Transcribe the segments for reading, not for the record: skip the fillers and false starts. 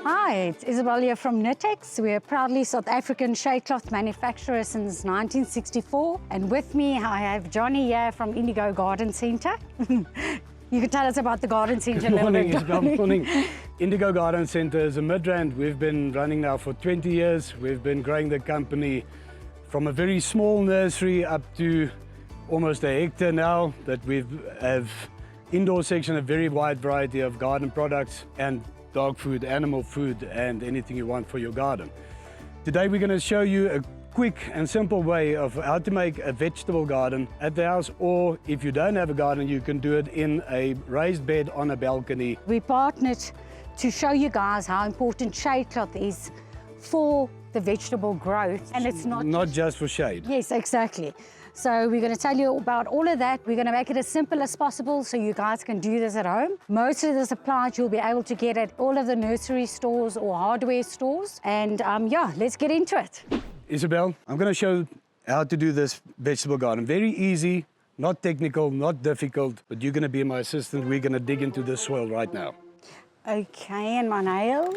Hi, it's Isabel here from Knittex. We're a proudly South African shade cloth manufacturer since 1964. And with me, I have Johnny here from Indigo Garden Centre. You can tell us about the garden centre. Good morning, Isabel. Good morning. Indigo Garden Centre is a Midrand. We've been running now for 20 years. We've been growing the company from a very small nursery up to almost a hectare now, that we have indoor section, a very wide variety of garden products and dog food, animal food, and anything you want for your garden. Today we're going to show you a quick and simple way of how to make a vegetable garden at the house, or if you don't have a garden, you can do it in a raised bed on a balcony. We partnered to show you guys how important shade cloth is for the vegetable growth, and it's not just for shade. Yes, exactly. So we're going to tell you about all of that. We're going to make it as simple as possible so you guys can do this at home. Most of the supplies you'll be able to get at all of the nursery stores or hardware stores. And yeah, let's get into it. Isabel, I'm going to show how to do this vegetable garden. Very easy, not technical, not difficult, but you're going to be my assistant. We're going to dig into the soil right now. Okay, and my nail?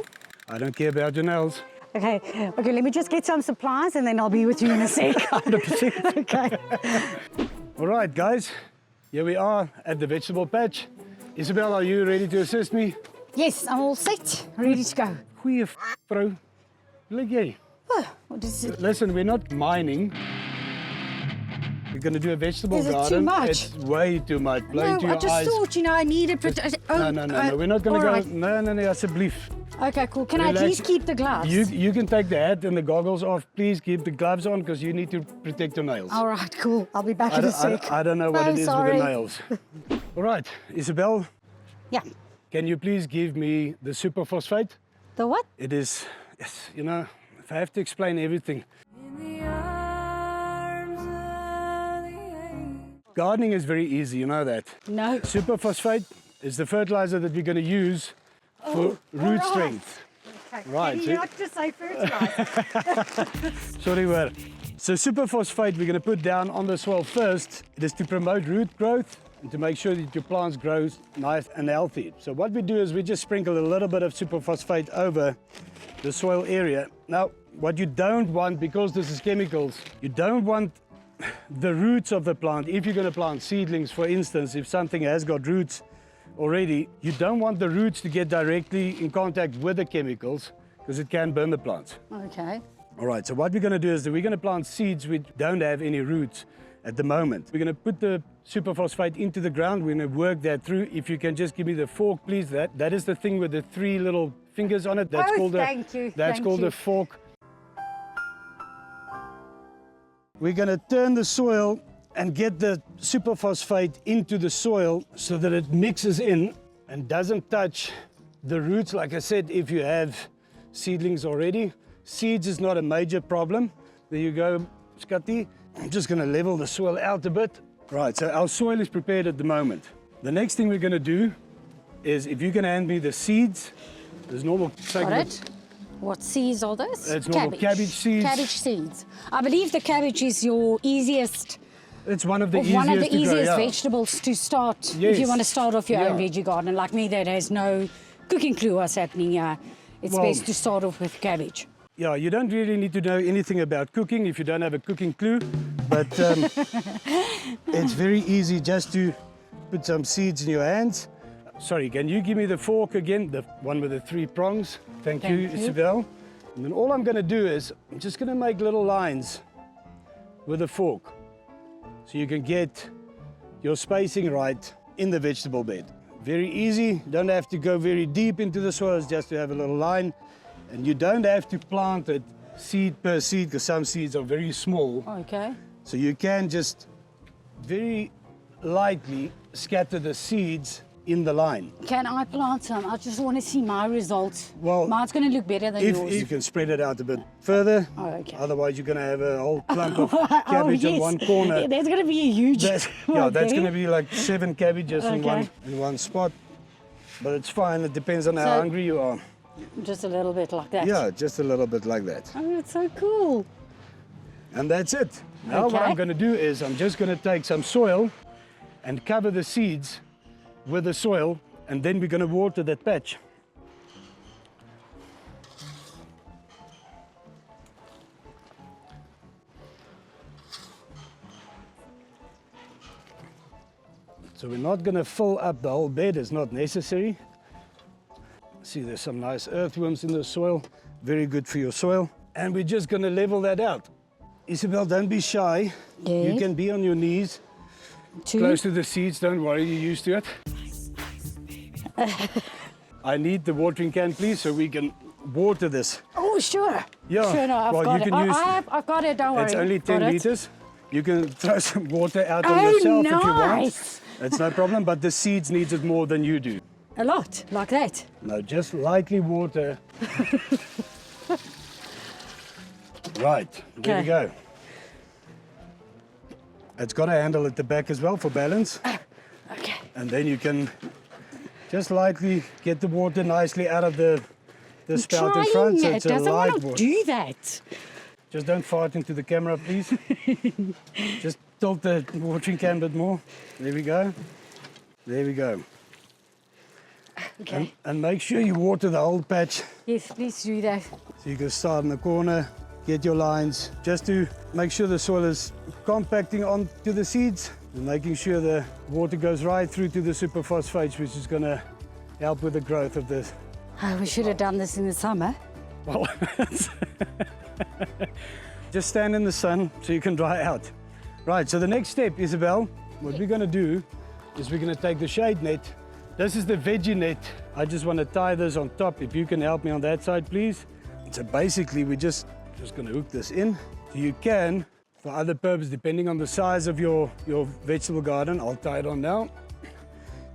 I don't care about your nails. Okay, let me just get some supplies and then I'll be with you in a sec. 100%. Okay. All right, guys, here we are at the vegetable patch. Isabel, are you ready to assist me? Yes, I'm all set, ready to go. Goeie vrou. Look here. Oh, what is it? Listen, we're not mining. We're going to do a vegetable garden. Is it too much? It's way too much. Blow into your I just eyes. thought, I needed... No, we're not going to go... right. No, asseblief. Okay, cool. Can I at least keep the gloves? You can take the hat and the goggles off. Please keep the gloves on because you need to protect your nails. All right, cool. I'll be back in a sec. I don't know what it is with the nails. All right, Isabel. Yeah. Can you please give me the superphosphate? The what? It is, yes, you know, if I have to explain everything. Gardening is very easy, you know that. No. Superphosphate is the fertilizer that we're going to use for root strength. Okay. Right. Can you not just say fertilizer? Sorry, well. So superphosphate we're going to put down on the soil first. It is to promote root growth and to make sure that your plants grow nice and healthy. So what we do is we just sprinkle a little bit of superphosphate over the soil area. Now, what you don't want, because this is chemicals, you don't want the roots of the plant. If you're going to plant seedlings, for instance, if something has got roots already, you don't want the roots to get directly in contact with the chemicals because it can burn the plants. Okay. All right, so what we're going to do is that we're going to plant seeds which don't have any roots at the moment. We're going to put the superphosphate into the ground. We're going to work that through. If you can just give me the fork, please. That is the thing with the 3 little fingers on it. That's called a fork. We're going to turn the soil and get the superphosphate into the soil so that it mixes in and doesn't touch the roots. Like I said, if you have seedlings already, seeds is not a major problem. There you go, Scotty. I'm just going to level the soil out a bit. Right, so our soil is prepared at the moment. The next thing we're going to do is, if you can hand me the seeds, there's normal... Got it. What seeds are those? It's normal cabbage seeds. Cabbage seeds. I believe the cabbage is your easiest... It's one of the easiest vegetables to start. Yes. If you want to start off your own veggie garden, like me, that has no cooking clue what's happening here. It's best to start off with cabbage. Yeah, you don't really need to know anything about cooking if you don't have a cooking clue, but it's very easy just to put some seeds in your hands. Sorry, can you give me the fork again, the one with the 3 prongs? Thank you, Isabel. And then all I'm going to do is, I'm just going to make little lines with a fork so you can get your spacing right in the vegetable bed. Very easy, don't have to go very deep into the soil, it's just to have a little line. And you don't have to plant it seed per seed because some seeds are very small. Okay. So you can just very lightly scatter the seeds in the line. Can I plant some? I just want to see my results. Well, mine's going to look better than yours. If you can spread it out a bit further, otherwise you're going to have a whole clump of cabbage in one corner. Yeah, there's going to be a huge... that's going to be like 7 cabbages in one spot. But it's fine, it depends on how hungry you are. Just a little bit like that? Yeah, just a little bit like that. Oh, it's so cool. And that's it. Now what I'm going to do is I'm just going to take some soil and cover the seeds with the soil, and then we're going to water that patch. So we're not going to fill up the whole bed, it's not necessary. See, there's some nice earthworms in the soil, very good for your soil. And we're just going to level that out. Isabel, don't be shy. Yes. You can be on your knees, close to the seeds, don't worry, you're used to it. I need the watering can, please, so we can water this. Oh, sure. Yeah, Sure, no, I've well, got you it. can use- I've got it, don't worry. It's only 10 Got it. liters. You can throw some water out on Oh, yourself if you want. nice. It's no problem, but the seeds need it more than you do. A lot, like that. No, just lightly water. Right, there we Okay. go. It's got a handle at the back as well for balance. Okay. And then you can just lightly get the water nicely out of the spout in front. So it it's a doesn't light want to water. do that. Just don't fart into the camera, please. Just tilt the watering can a bit more. There we go. There we go. Okay. And make sure you water the whole patch. Yes, please do that. So you can start in the corner, get your lines, just to make sure the soil is compacting onto the seeds and making sure the water goes right through to the superphosphates, which is going to help with the growth of this. Oh, we should have done this in the summer. Well, just stand in the sun so you can dry out. Right, so the next step, Isabel, what we're going to do is we're going to take the shade net. This is the veggie net. I just want to tie this on top. If you can help me on that side, please. So basically, we're just going to hook this in. So you can, for other purposes, depending on the size of your vegetable garden, I'll tie it on now.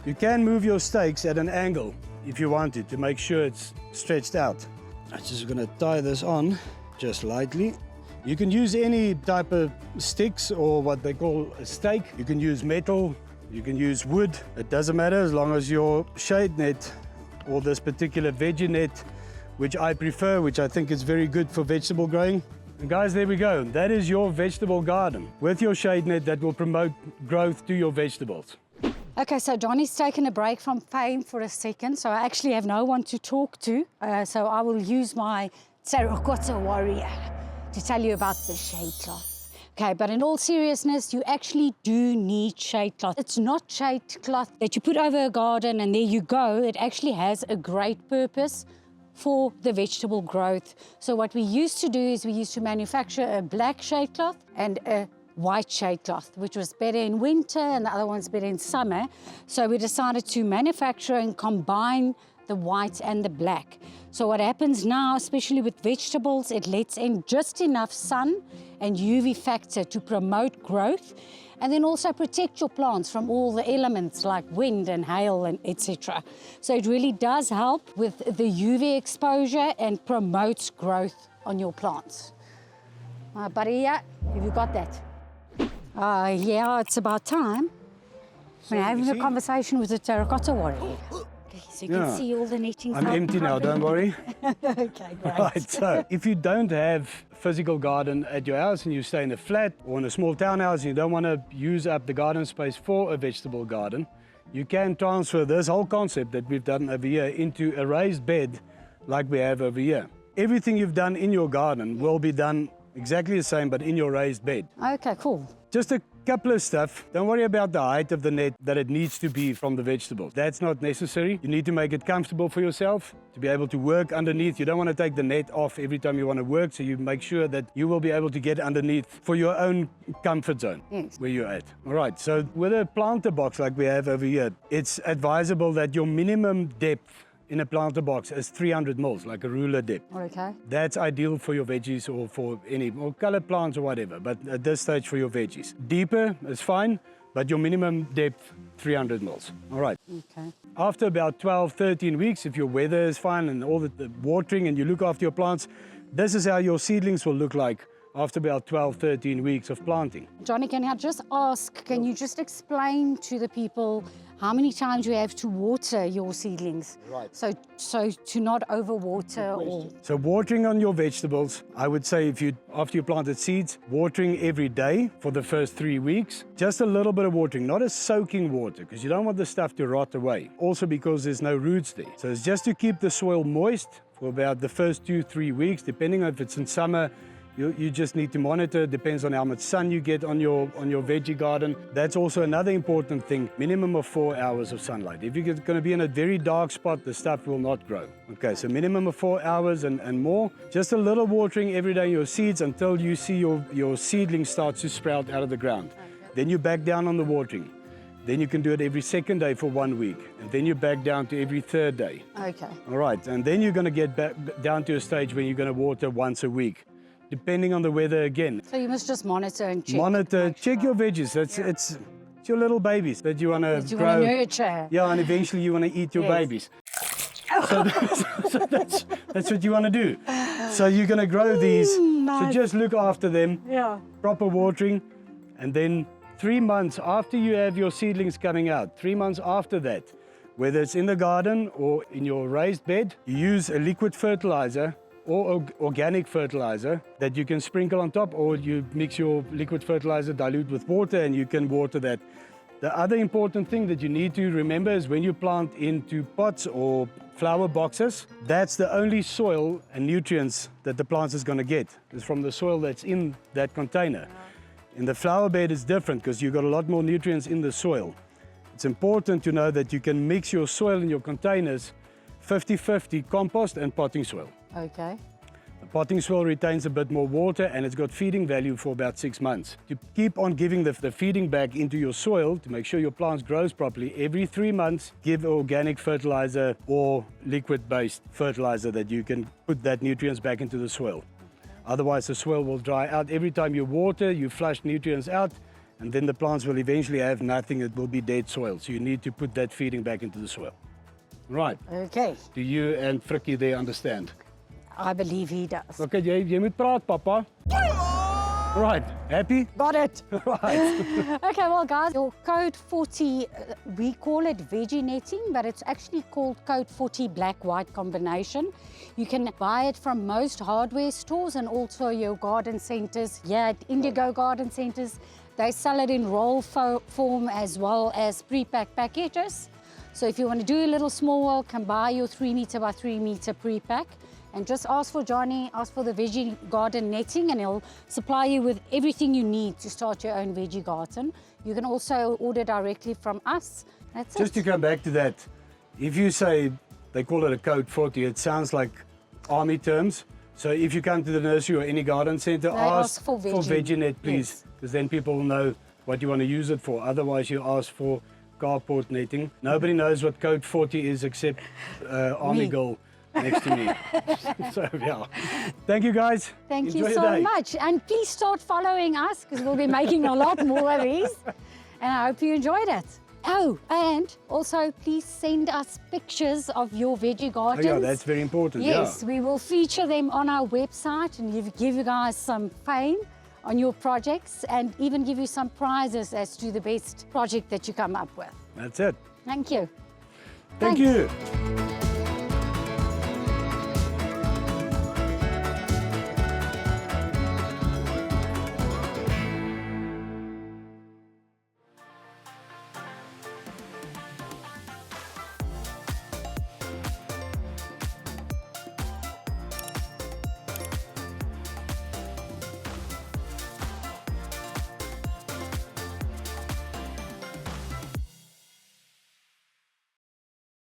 You can move your stakes at an angle if you want it to make sure it's stretched out. I'm just going to tie this on just lightly. You can use any type of sticks or what they call a stake. You can use metal, you can use wood. It doesn't matter as long as your shade net or this particular veggie net, which I prefer, which I think is very good for vegetable growing. And guys, there we go. That is your vegetable garden with your shade net that will promote growth to your vegetables. Okay, so Johnny's taken a break from fame for a second, so I actually have no one to talk to. So I will use my terracotta warrior to tell you about the shade cloth. Okay, but in all seriousness, you actually do need shade cloth. It's not shade cloth that you put over a garden and there you go. It actually has a great purpose for the vegetable growth. So what we used to do is we used to manufacture a black shade cloth and a white shade cloth, which was better in winter and the other one's better in summer. So we decided to manufacture and combine the white and the black. So what happens now, especially with vegetables, it lets in just enough sun and UV factor to promote growth and then also protect your plants from all the elements like wind and hail and etc. So it really does help with the UV exposure and promotes growth on your plants. Buddy, yeah, have you got that? Yeah, it's about time. We're having a conversation with the terracotta warrior. So you can see all the netting. I'm empty now, don't worry. Okay, great. Right, so if you don't have physical garden at your house and you stay in a flat or in a small townhouse and you don't want to use up the garden space for a vegetable garden, you can transfer this whole concept that we've done over here into a raised bed like we have over here. Everything you've done in your garden will be done exactly the same, but in your raised bed. Okay, cool. Just a couple of stuff. Don't worry about the height of the net that it needs to be from the vegetables. That's not necessary. You need to make it comfortable for yourself to be able to work underneath. You don't want to take the net off every time you want to work, so you make sure that you will be able to get underneath for your own comfort zone where you're at. All right, so with a planter box like we have over here, it's advisable that your minimum depth in a planter box is 300 mils, like a ruler depth. Okay. That's ideal for your veggies or for any, or colored plants or whatever, but at this stage for your veggies. Deeper is fine, but your minimum depth, 300 mils. All right. Okay. After about 12, 13 weeks, if your weather is fine and all the watering and you look after your plants, this is how your seedlings will look like after about 12, 13 weeks of planting. Johnny, can I just ask, can you just explain to the people how many times you have to water your seedlings? Right. So to not overwater or... So watering on your vegetables, I would say after you planted seeds, watering every day for the first 3 weeks. Just a little bit of watering, not a soaking water, because you don't want the stuff to rot away. Also because there's no roots there. So it's just to keep the soil moist for about the first 2-3 weeks, depending on if it's in summer. You just need to monitor. It depends on how much sun you get on your veggie garden. That's also another important thing. Minimum of 4 hours of sunlight. If you're going to be in a very dark spot, the stuff will not grow. Okay, so minimum of 4 hours and more. Just a little watering every day your seeds until you see your seedling starts to sprout out of the ground. Then you back down on the watering. Then you can do it every second day for 1 week. And then you back down to every third day. Okay. All right, and then you're going to get back down to a stage where you're going to water once a week, depending on the weather again. So you must just monitor and check. Monitor, check your veggies. It's your little babies that you want to grow. You want to nurture. Yeah, and eventually you want to eat your babies. So that's what you want to do. So you're going to grow these. Nice. So just look after them. Yeah. Proper watering, and then 3 months after you have your seedlings coming out, 3 months after that, whether it's in the garden or in your raised bed, you use a liquid fertilizer or organic fertilizer that you can sprinkle on top, or you mix your liquid fertilizer, dilute with water, and you can water that. The other important thing that you need to remember is when you plant into pots or flower boxes, that's the only soil and nutrients that the plant is going to get, is from the soil that's in that container. In the flower bed, it's different because you've got a lot more nutrients in the soil. It's important to know that you can mix your soil in your containers 50-50 compost and potting soil. Okay. The potting soil retains a bit more water and it's got feeding value for about 6 months. To keep on giving the feeding back into your soil to make sure your plants grows properly, every 3 months give organic fertilizer or liquid-based fertilizer that you can put that nutrients back into the soil. Otherwise, the soil will dry out. Every time you water, you flush nutrients out, and then the plants will eventually have nothing. It will be dead soil. So you need to put that feeding back into the soil. Right. Okay. Do you and Frikkie there understand? I believe he does. Okay, jy moet praat, Papa. Right. Happy? Got it. Right. Okay, well, guys, your code 40, we call it veggie netting, but it's actually called code 40 black-white combination. You can buy it from most hardware stores and also your garden centres. Yeah, at Indigo Garden Centres, they sell it in roll form as well as pre-packed packages. So if you want to do a little small wall, can buy your 3 metre by 3 metre pre-pack. And just ask for Johnny, ask for the veggie garden netting, and he'll supply you with everything you need to start your own veggie garden. You can also order directly from us. That's Just it. to come back to that, if you say they call it a code 40, it sounds like army terms. So if you come to the nursery or any garden centre, ask for veggie net, please, because then people will know what you want to use it for. Otherwise, you ask for carport netting. Nobody knows what code 40 is except army girl next to me. So, yeah. Thank you, guys. Thank Enjoy you your so day. much. And please start following us because we'll be making a lot more of these. And I hope you enjoyed it. Oh, and also please send us pictures of your veggie gardens. Oh, yeah, that's very important. Yes, yeah. we will feature them on our website and give you guys some fame on your projects and even give you some prizes as to the best project that you come up with. That's it. Thank you. Thank Thanks. you.